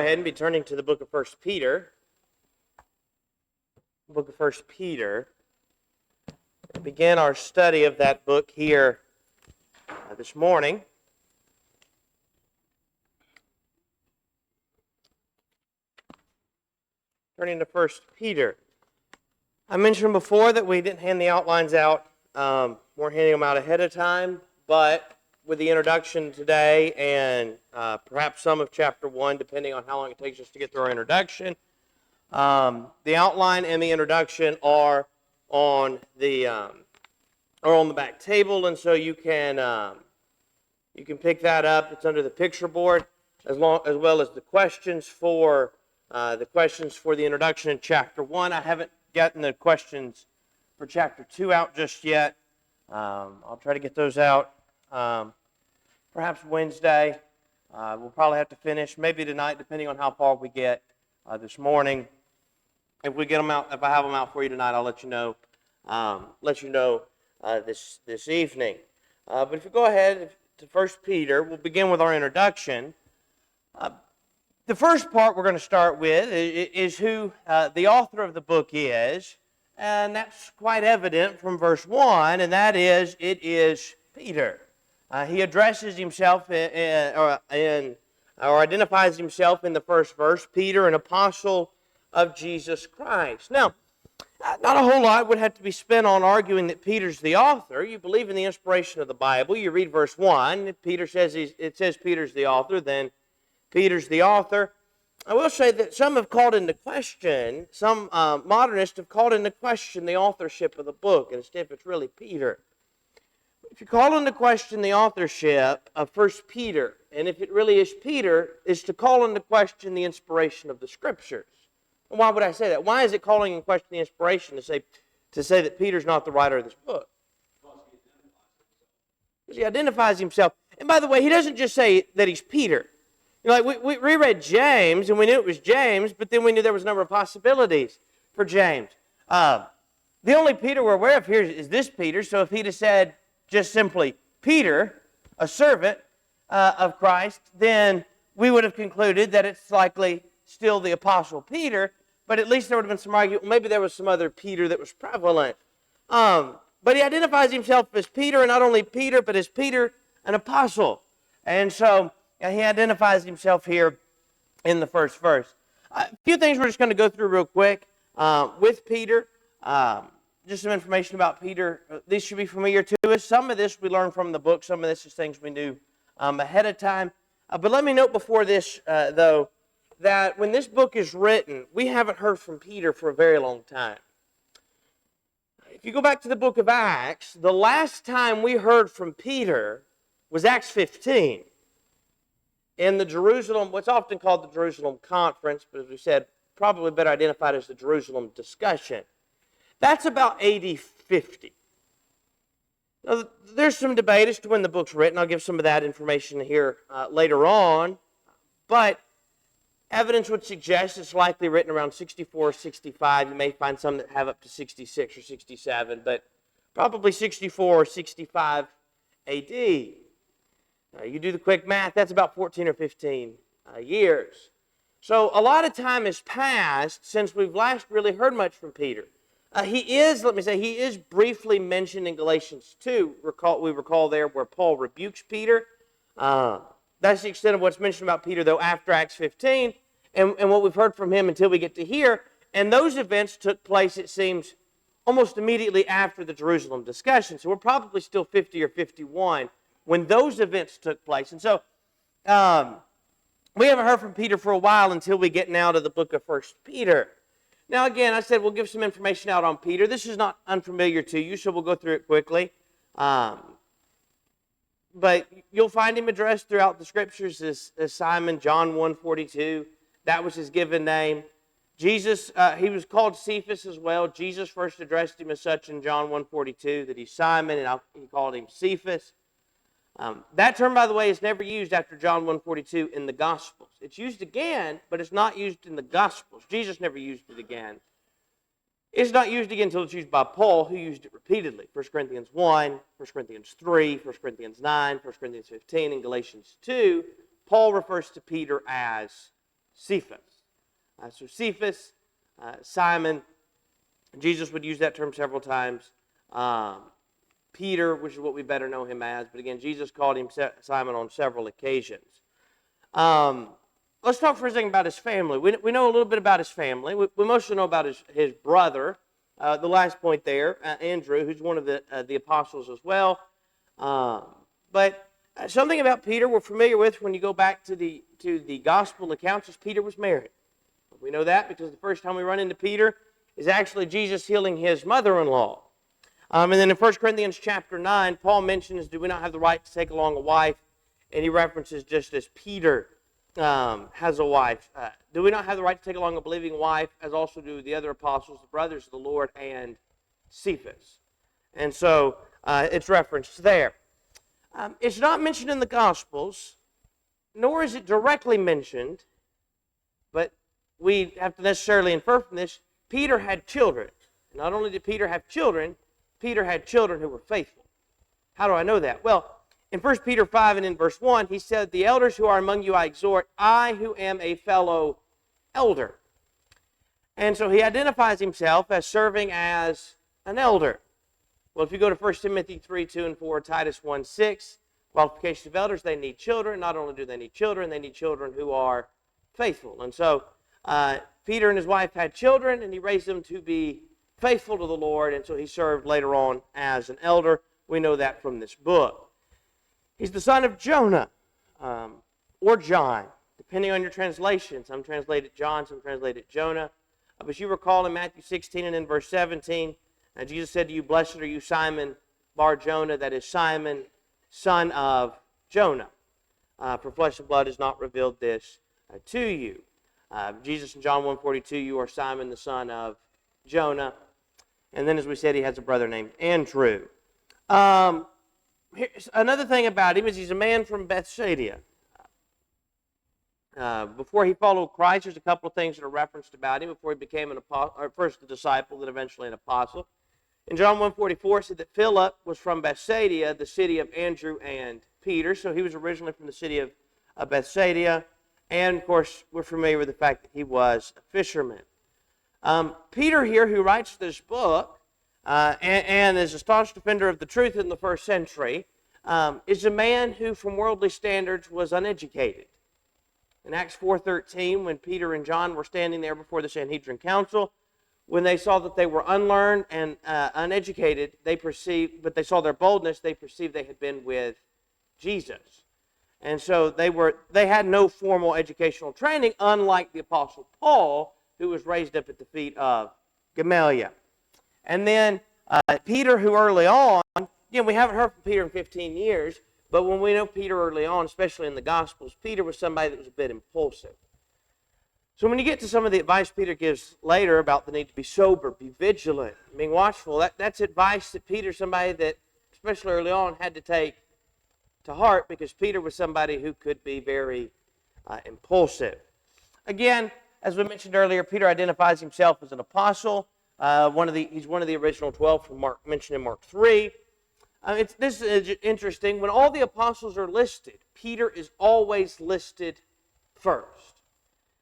ahead and be turning to the book of 1 Peter. Book of 1 Peter. We'll begin our study of that book here this morning. Turning to 1 Peter. I mentioned before that we didn't hand the outlines out. We're handing them out ahead of time, but with the introduction today and perhaps some of chapter 1, depending on how long it takes us to get through our introduction, the outline and the introduction are on the back table, and so you can pick that up. It's under the picture board, as well as the questions for the introduction in chapter 1. I haven't gotten the questions for chapter 2 out just yet. I'll try to get those out perhaps Wednesday. We'll probably have to finish maybe tonight, depending on how far we get this morning. If we get them out, if I have them out for you tonight, I'll let you know. This evening. But if you go ahead to 1 Peter, we'll begin with our introduction. The first part we're going to start with is who the author of the book is, and that's quite evident from verse 1, and that is, it is Peter. He addresses himself or identifies himself in the first verse, Peter, an apostle of Jesus Christ. Now, not a whole lot would have to be spent on arguing that Peter's the author. You believe in the inspiration of the Bible. You read verse 1. It says Peter's the author, then Peter's the author. I will say that some have called into question, some modernists have called into question the authorship of the book, and if it's really Peter. If you call into question the authorship of 1 Peter, and if it really is Peter, is to call into question the inspiration of the Scriptures. And why would I say that? Why is it calling in question the inspiration to say that Peter's not the writer of this book? Because he identifies himself. And by the way, he doesn't just say that he's Peter. You know, like we reread James, and we knew it was James, but then we knew there was a number of possibilities for James. The only Peter we're aware of here is this Peter, so if he'd have said just simply Peter, a servant of Christ, then we would have concluded that it's likely still the Apostle Peter, but at least there would have been some argument. Maybe there was some other Peter that was prevalent. But he identifies himself as Peter, and not only Peter, but as Peter, an apostle. And so he identifies himself here in the first verse. A few things we're just going to go through real quick with Peter. Just some information about Peter. These should be familiar to us. Some of this we learned from the book. Some of this is things we knew ahead of time. But let me note before this, though, that when this book is written, we haven't heard from Peter for a very long time. If you go back to the book of Acts, the last time we heard from Peter was Acts 15. In the Jerusalem, what's often called the Jerusalem Conference, but as we said, probably better identified as the Jerusalem Discussion. That's about AD 50. Now, there's some debate as to when the book's written. I'll give some of that information here later on. But evidence would suggest it's likely written around 64 or 65. You may find some that have up to 66 or 67, but probably 64 or 65 AD. You do the quick math, that's about 14 or 15 years. So a lot of time has passed since we've last really heard much from Peter. He is briefly mentioned in Galatians 2. We recall there where Paul rebukes Peter. That's the extent of what's mentioned about Peter, though, after Acts 15, and what we've heard from him until we get to here. And those events took place, it seems, almost immediately after the Jerusalem discussion. So we're probably still 50 or 51 when those events took place. And so we haven't heard from Peter for a while until we get now to the book of 1 Peter. Now, again, I said we'll give some information out on Peter. This is not unfamiliar to you, so we'll go through it quickly. But you'll find him addressed throughout the Scriptures as Simon, John 1:42. That was his given name. Jesus, he was called Cephas as well. Jesus first addressed him as such in John 1:42, that he's Simon, and he called him Cephas. That term, by the way, is never used after John 1:42 in the Gospels. It's used again, but it's not used in the Gospels. Jesus never used it again. It's not used again until it's used by Paul, who used it repeatedly. 1 Corinthians 1, 1 Corinthians 3, 1 Corinthians 9, 1 Corinthians 15, and Galatians 2. Paul refers to Peter as Cephas. So Cephas, Simon, Jesus would use that term several times. Peter, which is what we better know him as, but again, Jesus called him Simon on several occasions. Let's talk for a second about his family. We know a little bit about his family. We mostly know about his brother, the last point there, Andrew, who's one of the apostles as well. But something about Peter we're familiar with when you go back to the gospel accounts is Peter was married. We know that because the first time we run into Peter is actually Jesus healing his mother-in-law. And then in 1 Corinthians chapter 9, Paul mentions, do we not have the right to take along a wife? And he references just as Peter has a wife. Do we not have the right to take along a believing wife, as also do the other apostles, the brothers of the Lord, and Cephas? And so it's referenced there. It's not mentioned in the Gospels, nor is it directly mentioned, but we have to necessarily infer from this, Peter had children. Not only did Peter have children, Peter had children who were faithful. How do I know that? Well, in 1 Peter 5 and in verse 1, he said, the elders who are among you I exhort, I who am a fellow elder. And so he identifies himself as serving as an elder. Well, if you go to 1 Timothy 3, 2 and 4, Titus 1, 6, qualifications of elders, they need children. Not only do they need children who are faithful. And so Peter and his wife had children, and he raised them to be faithful to the Lord, and so he served later on as an elder. We know that from this book. He's the son of Jonah, or John, depending on your translation. Some translate it John, some translate it Jonah. But you recall in Matthew 16 and in verse 17, Jesus said to you, blessed are you, Simon Bar-Jonah, that is Simon, son of Jonah. For flesh and blood has not revealed this to you. Jesus in John 1:42, you are Simon, the son of Jonah. And then, as we said, he has a brother named Andrew. Another thing about him is he's a man from Bethsaida. Before he followed Christ, there's a couple of things that are referenced about him before he became an apostle, or first a disciple, then eventually an apostle. In John 1:44, it said that Philip was from Bethsaida, the city of Andrew and Peter. So he was originally from the city of Bethsaida. And, of course, we're familiar with the fact that he was a fisherman. Peter here, who writes this book, and is a staunch defender of the truth in the first century, is a man who, from worldly standards, was uneducated. In Acts 4:13, when Peter and John were standing there before the Sanhedrin Council, when they saw that they were unlearned and uneducated, but they saw their boldness, they perceived they had been with Jesus. And so they had no formal educational training, unlike the Apostle Paul, who was raised up at the feet of Gamaliel. And then Peter, who early on, again, we haven't heard from Peter in 15 years, but when we know Peter early on, especially in the Gospels, Peter was somebody that was a bit impulsive. So when you get to some of the advice Peter gives later about the need to be sober, be vigilant, being watchful, that's advice that Peter, somebody that, especially early on, had to take to heart, because Peter was somebody who could be very impulsive. Again, as we mentioned earlier, Peter identifies himself as an apostle. He's one of the original 12 from Mark, mentioned in Mark 3. This is interesting. When all the apostles are listed, Peter is always listed first.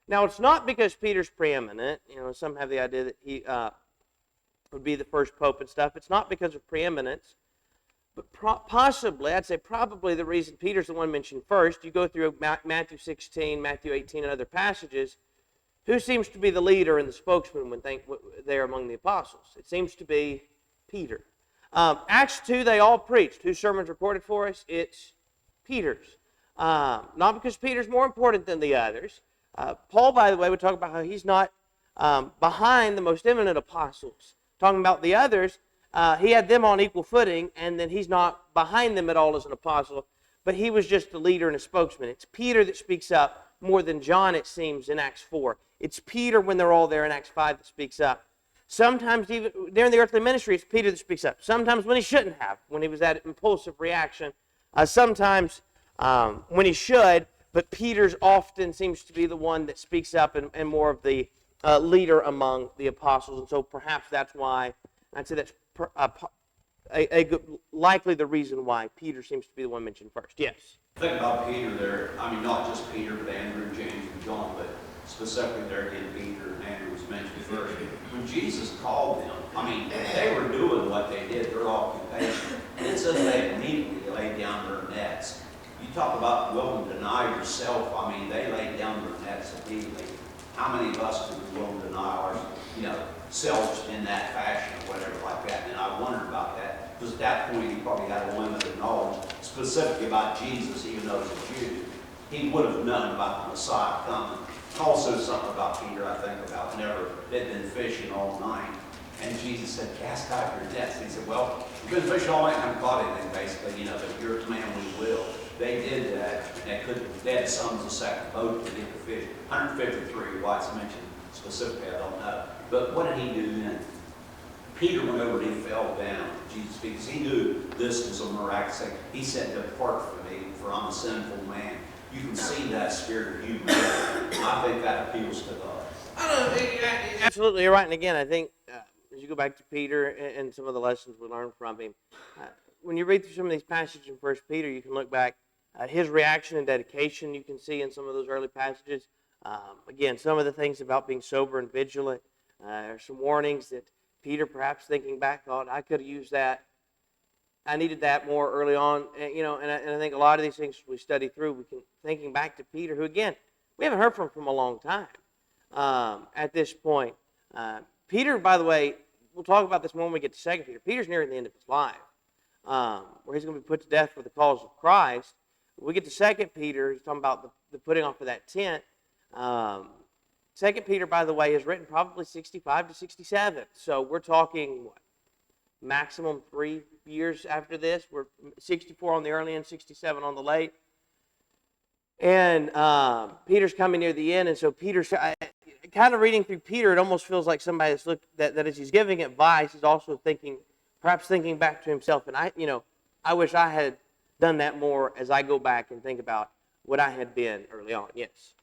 Now, it's not because Peter's preeminent. Some have the idea that he would be the first pope and stuff. It's not because of preeminence. But possibly, I'd say probably the reason Peter's the one mentioned first, you go through Matthew 16, Matthew 18, and other passages, who seems to be the leader and the spokesman when they're among the apostles? It seems to be Peter. Acts 2, they all preached. Whose sermon's recorded for us? It's Peter's. Not because Peter's more important than the others. Paul, by the way, would talk about how he's not behind the most eminent apostles. Talking about the others, he had them on equal footing, and then he's not behind them at all as an apostle, but he was just the leader and a spokesman. It's Peter that speaks up more than John, it seems, in Acts 4. It's Peter, when they're all there in Acts 5, that speaks up. Sometimes, even during the earthly ministry, it's Peter that speaks up. Sometimes when he shouldn't have, when he was that impulsive reaction. Sometimes when he should, but Peter's often seems to be the one that speaks up and more of the leader among the apostles. And so perhaps that's why, I'd say that's likely the reason why Peter seems to be the one mentioned first. Yes? The thing about Peter there, not just Peter, but Andrew, James, and John, but specifically there again, Peter and Andrew was mentioned first. When Jesus called them, I mean, they were doing what they did, their occupation. It says they immediately laid down their nets. You talk about willing to deny yourself. I mean, they laid down their nets immediately. How many of us could be willing to deny our, selves in that fashion or whatever like that? And I wondered about that, because at that point he probably had a limited knowledge specifically about Jesus, even though he was a Jew. He would have known about the Messiah coming. Also something about Peter I think about, whenever they'd been fishing all night, and Jesus said, cast out your nets. He said, well, you've been fishing all night and haven't caught anything, basically, but if you're a command, we will. They did that, and they had some as a second boat to get the fish. 153, why it's mentioned specifically, I don't know. But what did he do then? Peter went over and he fell down at Jesus' feet, because he knew this was a miraculous thing. He said, depart from me, for I'm a sinful man. You can see that spirit of humility. I think that appeals to God. Absolutely, you're right. And again, I think as you go back to Peter and some of the lessons we learned from him, when you read through some of these passages in 1 Peter, you can look back at his reaction and dedication you can see in some of those early passages. Again, some of the things about being sober and vigilant. There are some warnings that Peter, perhaps thinking back, thought, I could have used that. I needed that more early on. And I think a lot of these things we study through, we can, thinking back to Peter, who, again, we haven't heard from a long time at this point. Peter, by the way, we'll talk about this more when we get to 2 Peter. Peter's nearing the end of his life, where he's going to be put to death for the cause of Christ. When we get to 2 Peter, he's talking about the putting off of that tent. 2 Peter, by the way, is written probably 65 to 67. So we're talking, what, maximum 3 years after this. We're 64 on the early end, 67 on the late. And Peter's coming near the end, and so Peter's kind of reading through Peter, it almost feels like somebody that's that as he's giving advice, he's also perhaps thinking back to himself. And I wish I had done that more as I go back and think about what I had been early on. Yes.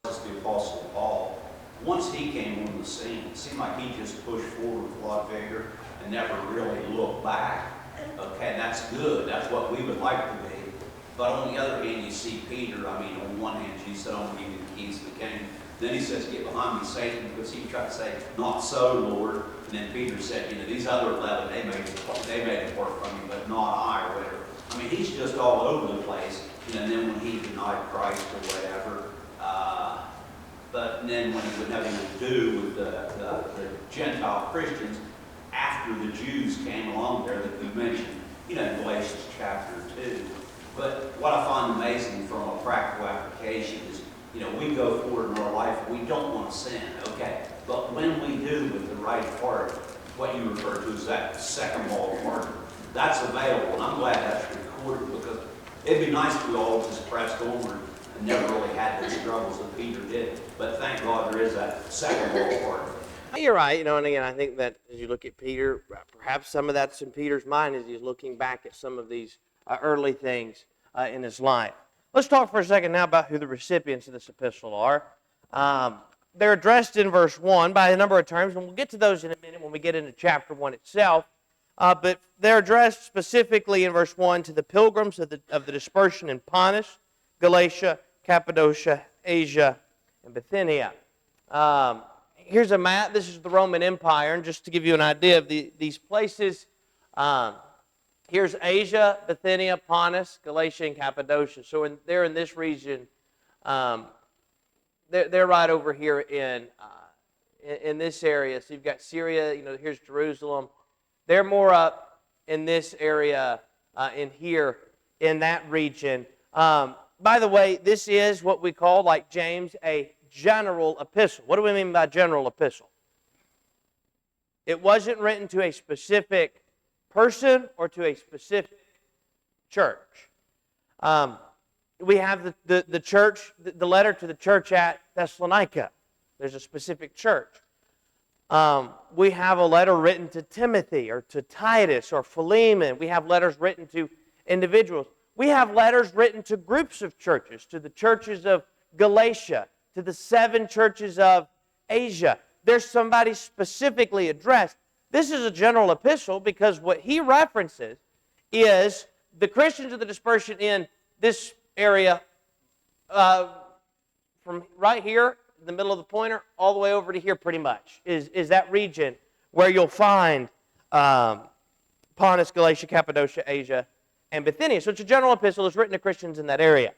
The Apostle Paul, once he came on the scene, it seemed like he just pushed forward with a lot of vigor and never really looked back. Okay, that's good. That's what we would like to be. But on the other hand, you see Peter, on one hand, Jesus said, I'm going to give you the keys to the kingdom. Then he says, get behind me, Satan, because he tried to say, not so, Lord. And then Peter said, these other 11, they made it work from me, but not I, or whatever. He's just all over the place. And then when he denied Christ or whatever, but then when he would have anything to do with the Gentile Christians, after the Jews came along there that we mentioned, in Galatians chapter 2. But what I find amazing from a practical application is, we go forward in our life and we don't want to sin, okay? But when we do with the right heart, what you refer to as that second law of murder, that's available. And I'm glad that's recorded, because it'd be nice if we all just pressed onward and never really had the struggles that Peter did. But thank God there is that second law of murder. You're right, and again, I think that as you look at Peter, perhaps some of that's in Peter's mind as he's looking back at some of these early things in his life. Let's talk for a second now about who the recipients of this epistle are. They're addressed in verse 1 by a number of terms, and we'll get to those in a minute when we get into chapter 1 itself. But they're addressed specifically in verse 1 to the pilgrims of the dispersion in Pontus, Galatia, Cappadocia, Asia, and Bithynia. Here's a map. This is the Roman Empire, and just to give you an idea of these places, here's Asia, Bithynia, Pontus, Galatia, and Cappadocia. So they're in this region. They're right over here in this area. So you've got Syria. Here's Jerusalem. They're more up in this area, in here, in that region. By the way, this is what we call, like James, a general epistle. What do we mean by general epistle? It wasn't written to a specific person or to a specific church. We have the church, the letter to the church at Thessalonica. There's a specific church. We have a letter written to Timothy or to Titus or Philemon. We have letters written to individuals. We have letters written to groups of churches, to the churches of Galatia, to the 7 churches of Asia. There's somebody specifically addressed. This is a general epistle because what he references is the Christians of the dispersion in this area from right here, in the middle of the pointer, all the way over to here pretty much, is that region where you'll find Pontus, Galatia, Cappadocia, Asia, and Bithynia. So it's a general epistle. It's written to Christians in that area.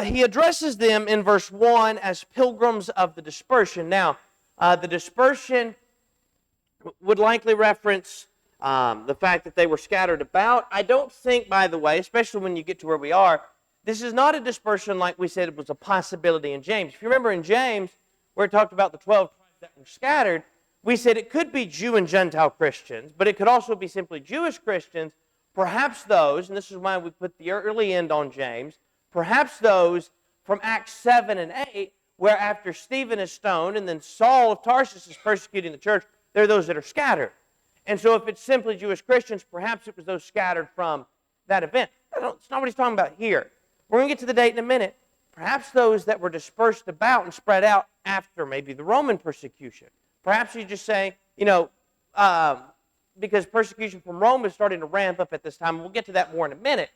He addresses them in verse 1 as pilgrims of the dispersion. Now, the dispersion would likely reference the fact that they were scattered about. I don't think, by the way, especially when you get to where we are, this is not a dispersion like we said it was a possibility in James. If you remember in James, where it talked about the 12 tribes that were scattered, we said it could be Jew and Gentile Christians, but it could also be simply Jewish Christians, perhaps those, and this is why we put the early end on James, perhaps those from Acts 7 and 8, where after Stephen is stoned and then Saul of Tarsus is persecuting the church, there are those that are scattered. And so if it's simply Jewish Christians, perhaps it was those scattered from that event. It's not what he's talking about here. We're going to get to the date in a minute. Perhaps those that were dispersed about and spread out after maybe the Roman persecution. Perhaps he's just saying, because persecution from Rome is starting to ramp up at this time. We'll get to that more in a minute.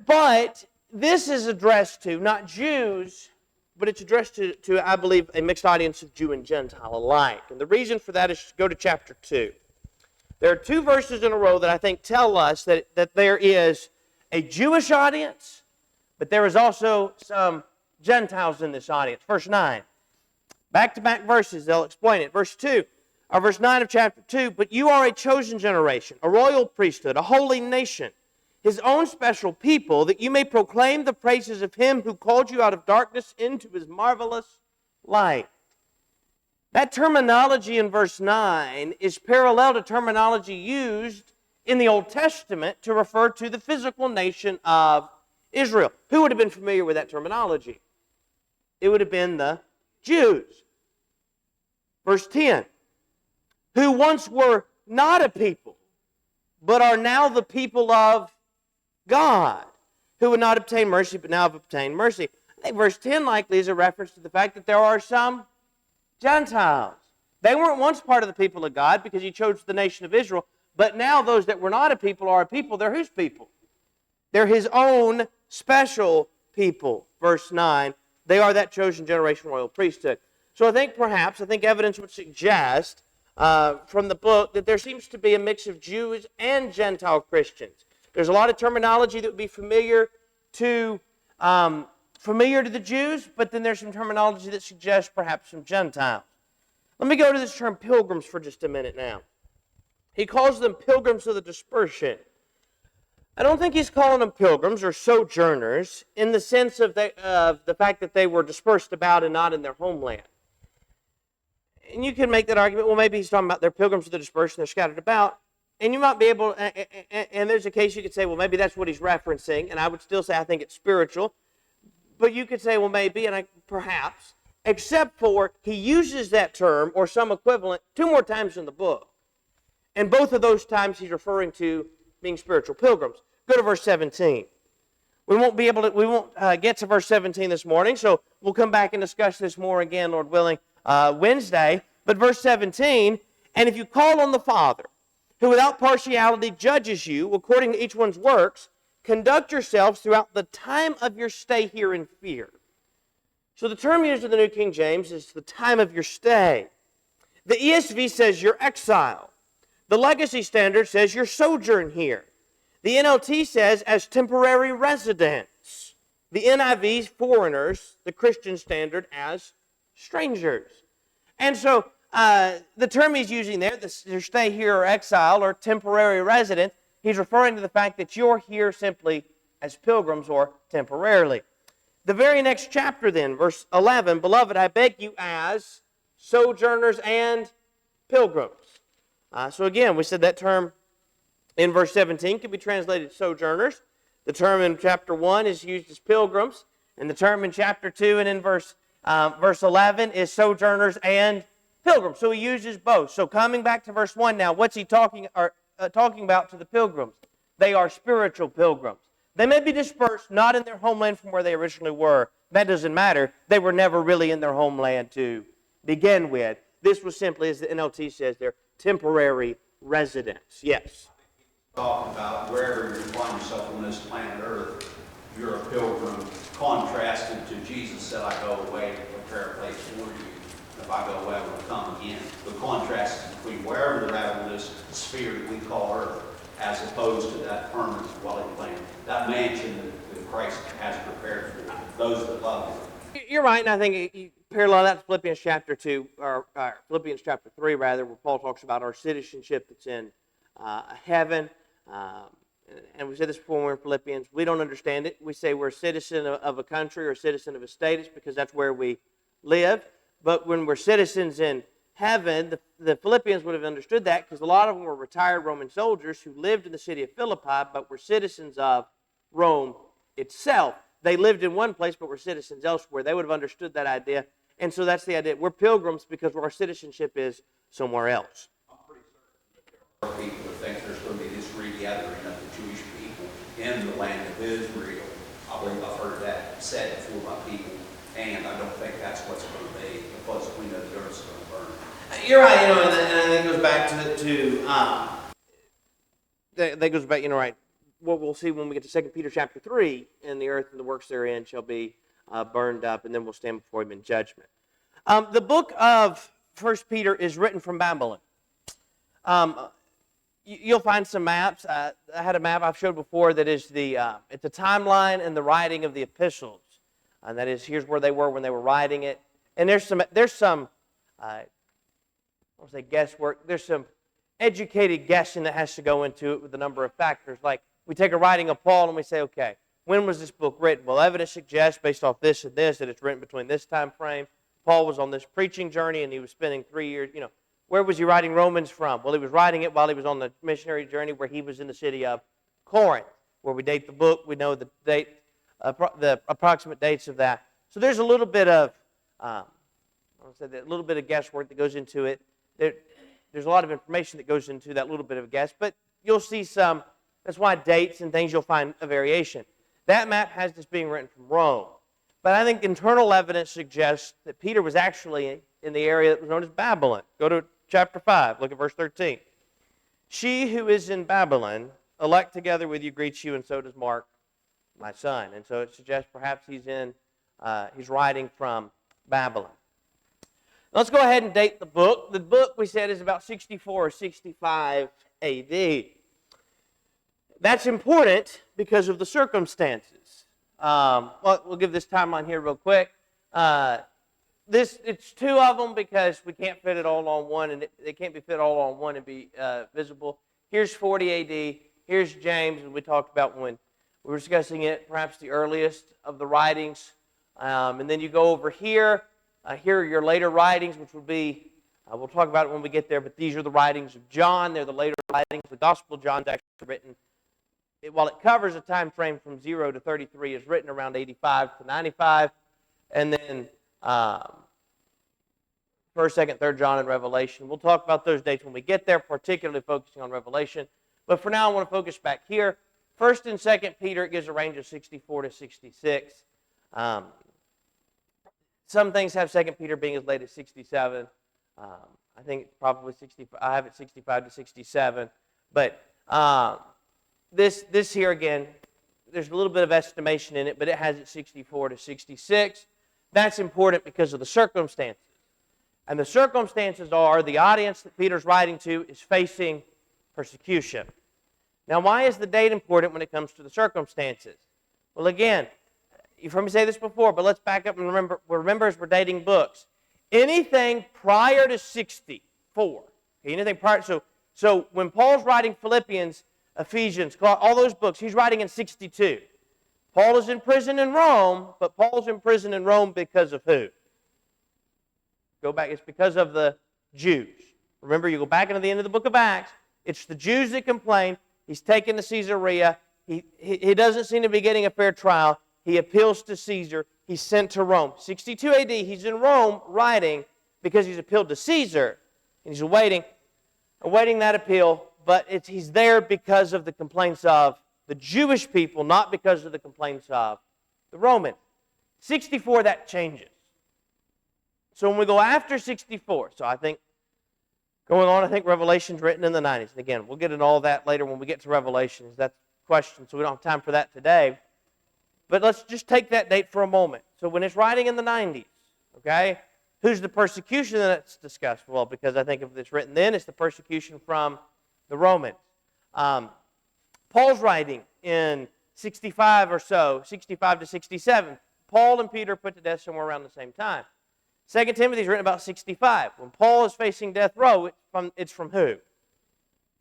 But this is addressed to not Jews, but it's addressed to, I believe, a mixed audience of Jew and Gentile alike. And the reason for that is to go to chapter 2. There are 2 verses in a row that I think tell us that there is a Jewish audience, but there is also some Gentiles in this audience. Verse 9. Back-to-back verses, they'll explain it. Verse 9 of chapter 2, but you are a chosen generation, a royal priesthood, a holy nation, His own special people, that you may proclaim the praises of Him who called you out of darkness into His marvelous light. That terminology in verse 9 is parallel to terminology used in the Old Testament to refer to the physical nation of Israel. Who would have been familiar with that terminology? It would have been the Jews. Verse 10, who once were not a people, but are now the people of God, who would not obtain mercy, but now have obtained mercy. I think verse 10 likely is a reference to the fact that there are some Gentiles. They weren't once part of the people of God because He chose the nation of Israel, but now those that were not a people are a people. They're whose people? They're His own special people. Verse 9, they are that chosen generation, royal priesthood. So I think evidence would suggest from the book that there seems to be a mix of Jews and Gentile Christians. There's a lot of terminology that would be familiar to the Jews, but then there's some terminology that suggests perhaps some Gentiles. Let me go to this term pilgrims for just a minute now. He calls them pilgrims of the dispersion. I don't think he's calling them pilgrims or sojourners in the sense of the fact that they were dispersed about and not in their homeland. And you can make that argument, well, maybe he's talking about they're pilgrims of the dispersion, they're scattered about. And you might be able, and there's a case you could say, well, maybe that's what he's referencing, and I would still say I think it's spiritual. But you could say, well, maybe, and perhaps, except for he uses that term or some equivalent 2 more times in the book. And both of those times he's referring to being spiritual pilgrims. Go to verse 17. We won't get to verse 17 this morning, so we'll come back and discuss this more again, Lord willing, Wednesday. But verse 17, and if you call on the Father, who without partiality judges you according to each one's works, conduct yourselves throughout the time of your stay here in fear. So the term used in the New King James is the time of your stay. The ESV says your exile. The Legacy Standard says your sojourn here. The NLT says as temporary residents. The NIV, foreigners. The Christian Standard as strangers. And so the term he's using there, your stay here or exile or temporary resident, he's referring to the fact that you're here simply as pilgrims or temporarily. The very next chapter then, verse 11, beloved, I beg you as sojourners and pilgrims. So again, we said that term in verse 17 can be translated sojourners. The term in chapter 1 is used as pilgrims. And the term in chapter 2 and in verse 11 is sojourners and pilgrims. So he uses both. So coming back to verse 1 now, what's he talking about to the pilgrims? They are spiritual pilgrims. They may be dispersed, not in their homeland from where they originally were. That doesn't matter. They were never really in their homeland to begin with. This was simply, as the NLT says, their temporary residence. Yes? Talking about wherever you find yourself on this planet Earth, you're a pilgrim contrasted to Jesus said, I go away to prepare a place for you. If I go away, I will come again. The contrast is between wherever they're at on this sphere that we call earth, as opposed to that permanent dwelling place, that mansion that Christ has prepared for those that love Him. You're right, and I think you parallel that to Philippians chapter 2, or Philippians chapter 3, rather, where Paul talks about our citizenship that's in heaven. And we said this before when we were in Philippians. We don't understand it. We say we're a citizen of a country or a citizen of a state. It's because that's where we live. But when we're citizens in heaven, the Philippians would have understood that because a lot of them were retired Roman soldiers who lived in the city of Philippi but were citizens of Rome itself. They lived in one place but were citizens elsewhere. They would have understood that idea. And so that's the idea. We're pilgrims because our citizenship is somewhere else. I'm pretty certain that there are people that think there's going to be this regathering of the Jewish people in the land of Israel. I believe I've heard that said before by people, and I don't think that's what's going to be because we know the earth's going to burn. You're right, and I think it goes back that goes back, right, what we'll see when we get to 2 Peter chapter 3, and the earth and the works therein shall be burned up, and then we'll stand before Him in judgment. The book of 1 Peter is written from Babylon. You'll find some maps. I had a map I've showed before that is it's a timeline and the writing of the epistles. And that is, here's where they were when they were writing it. And there's some I won't say guesswork, there's some educated guessing that has to go into it with a number of factors. Like, we take a writing of Paul and we say, okay, when was this book written? Well, evidence suggests, based off this and this, that it's written between this time frame. Paul was on this preaching journey and he was spending 3 years, where was he writing Romans from? Well, he was writing it while he was on the missionary journey where he was in the city of Corinth, where we date the book. We know the date, the approximate dates of that. So there's a little bit of, a little bit of guesswork that goes into it. There's a lot of information that goes into that little bit of a guess, but you'll see some. That's why dates and things you'll find a variation. That map has this being written from Rome, but I think internal evidence suggests that Peter was actually in the area that was known as Babylon. Go to chapter 5, look at verse 13. She who is in Babylon, elect together with you, greets you, and so does Mark, my son. And so it suggests perhaps he's writing from Babylon. Let's go ahead and date the book. The book, we said, is about 64 or 65 A.D. That's important because of the circumstances. We'll give this timeline here real quick. It's two of them because we can't fit it all on one, and they can't be fit all on one and be visible. Here's 40 A.D. Here's James, as we talked about when we were discussing it, perhaps the earliest of the writings. And then you go over here. Here are your later writings, which will be, we'll talk about it when we get there, but these are the writings of John. They're the later writings. The Gospel of John's actually written, while it covers a time frame from 0 to 33, is written around 85 to 95. And then 1st, 2nd, 3rd John, and Revelation. We'll talk about those dates when we get there, particularly focusing on Revelation. But for now, I want to focus back here. 1st and 2nd Peter, it gives a range of 64 to 66. Some things have 2 Peter being as late as 67. I think it's probably 65. I have it 65 to 67. But this here again, there's a little bit of estimation in it, but it has it 64 to 66. That's important because of the circumstances. And the circumstances are the audience that Peter's writing to is facing persecution. Now, why is the date important when it comes to the circumstances? Well, again, you've heard me say this before, but let's back up and remember as we're dating books. Anything prior to 64, anything prior, so when Paul's writing Philippians, Ephesians, all those books, he's writing in 62. Paul is in prison in Rome, but Paul's in prison in Rome because of who? Go back, it's because of the Jews. Remember, you go back into the end of the book of Acts, it's the Jews that complain. He's taken to Caesarea. He doesn't seem to be getting a fair trial. He appeals to Caesar. He's sent to Rome. 62 A.D., he's in Rome writing because he's appealed to Caesar. And he's awaiting that appeal, but he's there because of the complaints of the Jewish people, not because of the complaints of the Romans. 64, that changes. So when we go after 64, so I think Revelation's written in the 90s. And again, we'll get into all that later when we get to Revelations. That's a question, so we don't have time for that today. But let's just take that date for a moment. So when it's writing in the 90s, okay, who's the persecution that's discussed? Well, because I think if it's written then, it's the persecution from the Romans. Paul's writing in 65 or so, 65 to 67. Paul and Peter put to death somewhere around the same time. 2 Timothy is written about 65. When Paul is facing death row, it's from who?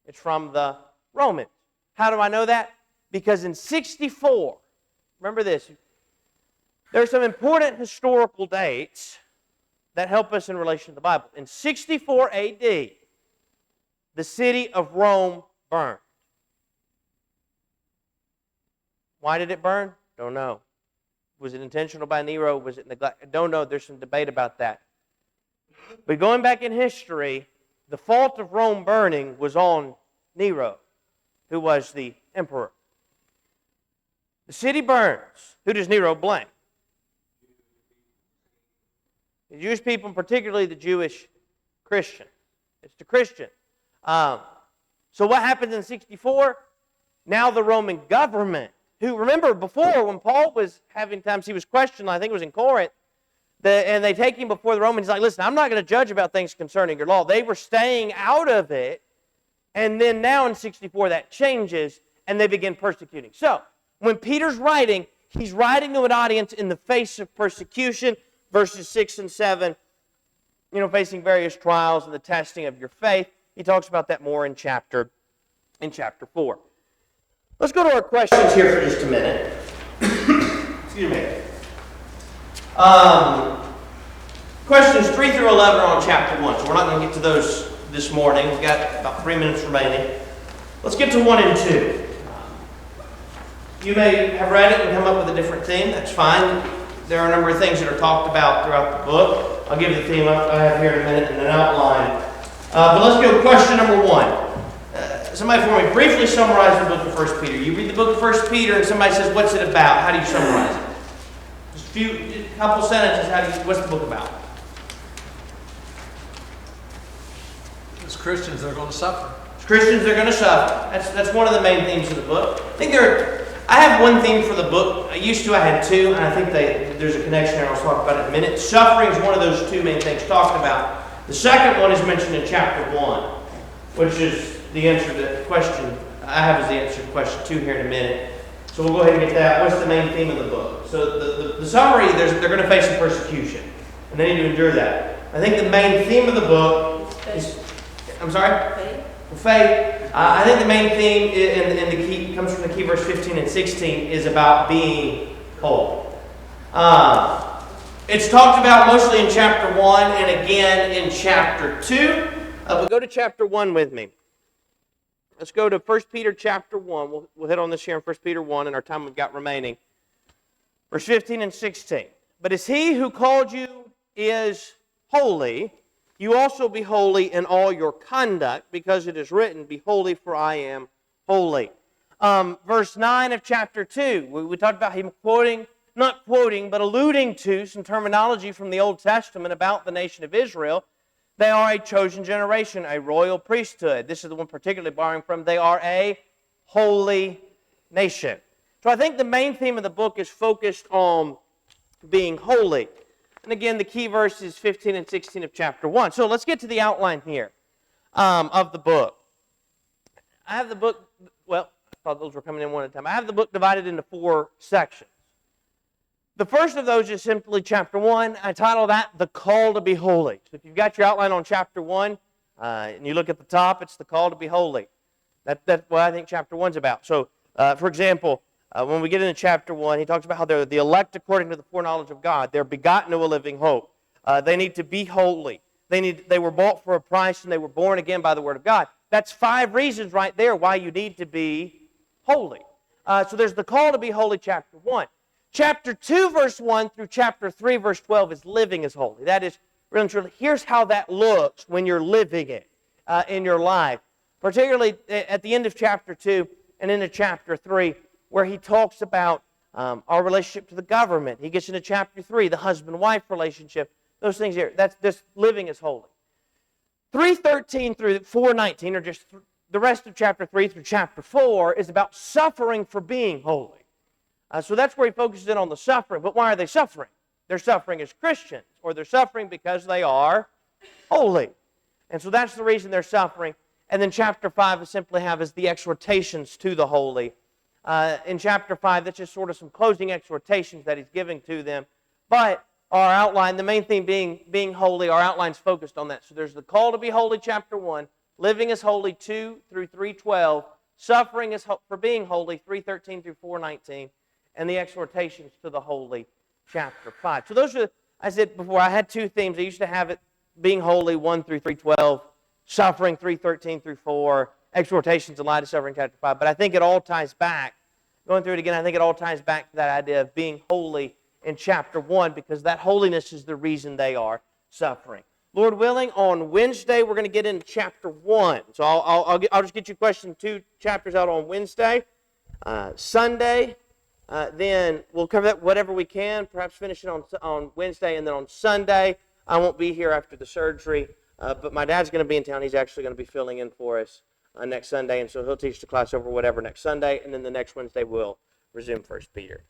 It's from the Romans. How do I know that? Because in 64, remember this, there are some important historical dates that help us in relation to the Bible. In 64 AD, the city of Rome burned. Why did it burn? Don't know. Was it intentional by Nero? Was it neglect? Don't know. There's some debate about that. But going back in history, the fault of Rome burning was on Nero, who was the emperor. The city burns. Who does Nero blame? The Jewish people, and particularly the Jewish Christian. It's the Christian. So what happens in 64? Now the Roman government, who, remember before when Paul was having times he was questioned, I think it was in Corinth, and they take him before the Romans. He's like, listen, I'm not going to judge about things concerning your law. They were staying out of it, and then now in 64 that changes, and they begin persecuting. So, when Peter's writing, he's writing to an audience in the face of persecution, verses 6 and 7, facing various trials and the testing of your faith. He talks about that more in chapter 4. Let's go to our questions here for just a minute. Excuse me. Questions 3 through 11 are on chapter 1, so we're not going to get to those this morning. We've got about 3 minutes remaining. Let's get to 1 and 2. You may have read it and come up with a different theme. That's fine. There are a number of things that are talked about throughout the book. I'll give the theme I have here in a minute and an outline. But let's go to question number 1. Somebody for me, briefly summarize the book of 1 Peter. You read the book of 1 Peter and somebody says, what's it about? How do you summarize it? Just a couple sentences. What's the book about? As Christians, they're going to suffer. As Christians, they're going to suffer. That's one of the main themes of the book. I have one theme for the book. I had 2, and I think there's a connection there. I'll talk about it in a minute. Suffering is one of those 2 main things talked about. The second one is mentioned in chapter 1, which is the answer to the question I have is the answer to question 2 here in a minute. So we'll go ahead and get that. What's the main theme of the book? So the summary, they're going to face some persecution, and they need to endure that. I think the main theme of the book is, I'm sorry? Faith. I think the main theme and the key comes from the key verse 15 and 16 is about being whole. It's talked about mostly in chapter 1 and again in chapter 2. But go to chapter 1 with me. Let's go to 1 Peter chapter 1. We'll hit on this here in 1 Peter 1 in our time we've got remaining. Verse 15 and 16. But as he who called you is holy, you also be holy in all your conduct, because it is written, be holy, for I am holy. Verse 9 of chapter 2, we talked about him not quoting, but alluding to some terminology from the Old Testament about the nation of Israel. They are a chosen generation, a royal priesthood. This is the one particularly borrowing from. They are a holy nation. So I think the main theme of the book is focused on being holy. And again, the key verse is 15 and 16 of chapter 1. So let's get to the outline here of the book. I have the book, I thought those were coming in one at a time. I have the book divided into 4 sections. The first of those is simply chapter 1. I title that, The Call to be Holy. So if you've got your outline on chapter 1, and you look at the top, it's the call to be holy. That's what I think chapter 1's about. So, for example, when we get into chapter 1, he talks about how they're the elect according to the foreknowledge of God. They're begotten to a living hope. They need to be holy. They were bought for a price, and they were born again by the word of God. That's 5 reasons right there why you need to be holy. So there's the call to be holy, chapter 1. Chapter 2, verse 1 through chapter 3, verse 12 is living as holy. That is really and truly, here's how that looks when you're living it in your life. Particularly at the end of chapter 2 and into chapter 3, where he talks about our relationship to the government. He gets into chapter 3, the husband-wife relationship. Those things here, that's just living as holy. 3:13 through 4:19, or just the rest of chapter 3 through chapter 4, is about suffering for being holy. So that's where he focuses in on the suffering. But why are they suffering? They're suffering as Christians, or they're suffering because they are holy. And so that's the reason they're suffering. And then chapter 5 is simply have is the exhortations to the holy. In chapter 5, that's just sort of some closing exhortations that he's giving to them. But our outline, the main theme being holy, our outline's focused on that. So there's the call to be holy, chapter 1, living as holy, 2 through 3:12, suffering as for being holy, 3:13 through 4:19, and the exhortations to the holy, chapter 5. So those are, I said before, I had two themes. I used to have it being holy, 1 through 3:12, suffering, 3:13 through 4, exhortations in light of suffering, chapter 5. But I think it all ties back, going through it again, I think it all ties back to that idea of being holy in chapter 1, because that holiness is the reason they are suffering. Lord willing, on Wednesday, we're going to get into chapter 1. So I'll just get you question 2 chapters out on Wednesday. Sunday, then we'll cover that whatever we can, perhaps finish it on Wednesday, and then on Sunday, I won't be here after the surgery, but my dad's going to be in town. He's actually going to be filling in for us next Sunday, and so he'll teach the class over whatever next Sunday, and then the next Wednesday we'll resume 1 Peter.